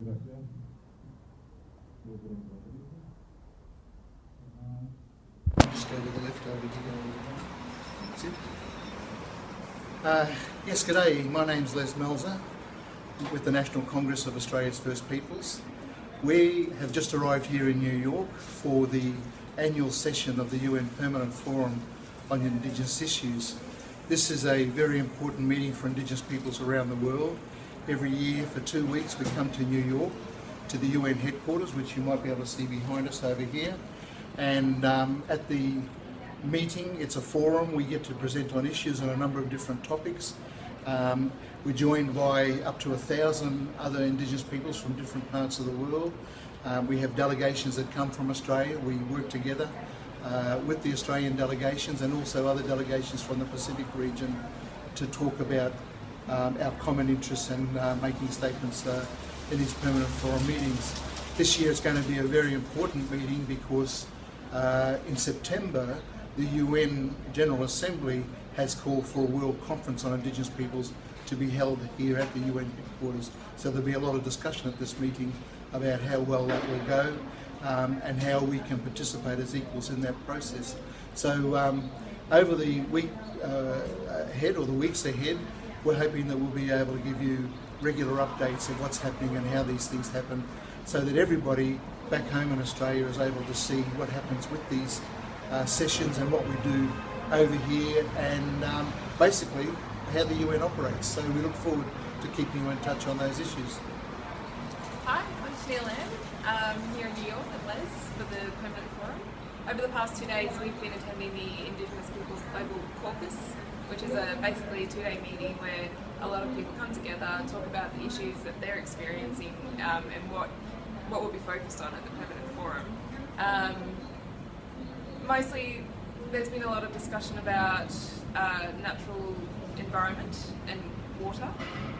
Just go to the left over here. That's it. Yes, g'day. My name's Les Melzer with the National Congress of Australia's First Peoples. We have just arrived here in New York for the annual session of the UN Permanent Forum on Indigenous Issues. This is a very important meeting for Indigenous peoples around the world. Every year for 2 weeks we come to New York, to the UN headquarters, which you might be able to see behind us over here. And at the meeting, it's a forum, we get to present on issues on a number of different topics. We're joined by up to 1,000 other Indigenous peoples from different parts of the world. We have delegations that come from Australia. We work together with the Australian delegations and also other delegations from the Pacific region to talk about our common interests and making statements in these permanent forum meetings. This year is going to be a very important meeting because in September the UN General Assembly has called for a World Conference on Indigenous Peoples to be held here at the UN headquarters. So there'll be a lot of discussion at this meeting about how well that will go and how we can participate as equals in that process. So over the week ahead, or the weeks ahead, we're hoping that we'll be able to give you regular updates of what's happening and how these things happen, so that everybody back home in Australia is able to see what happens with these sessions and what we do over here, and basically how the UN operates. So we look forward to keeping you in touch on those issues. Hi, I'm Chanel Ann, here in New York at Les for the Permanent Forum. Over the past 2 days we've been attending the Indigenous Peoples Global Caucus, which is basically a 2-day meeting where a lot of people come together and talk about the issues that they're experiencing and what we'll be focused on at the Permanent Forum. Mostly there's been a lot of discussion about natural environment and water.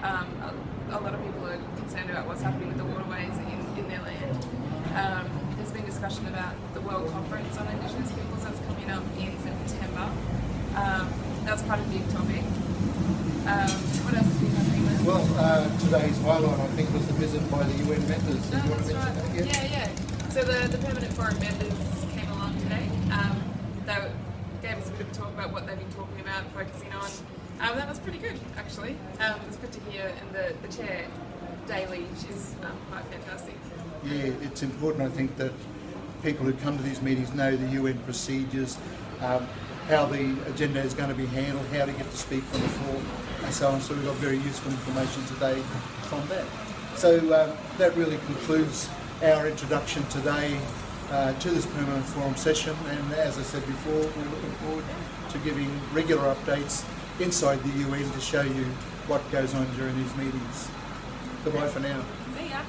A lot of people are concerned about what's happening with the waterways in their land. There's been discussion about the World Conference on Indigenous Peoples that's coming up in September. That's quite a big topic. What else has been happening there? Well, today's highlight, I think, was the visit by the UN members. No, that's right. Yeah. So the Permanent Forum members came along today. They gave us a bit of a talk about what they've been talking about, focusing on. That was pretty good, actually. It was good to hear, and the chair, Daly, she's quite fantastic. Yeah, it's important, I think, that people who come to these meetings know the UN procedures, how the agenda is going to be handled, how to get to speak from the floor, and so on. So we got very useful information today from that. So that really concludes our introduction today to this Permanent Forum session. And as I said before, we're looking forward to giving regular updates inside the UN to show you what goes on during these meetings. Goodbye for now. See ya.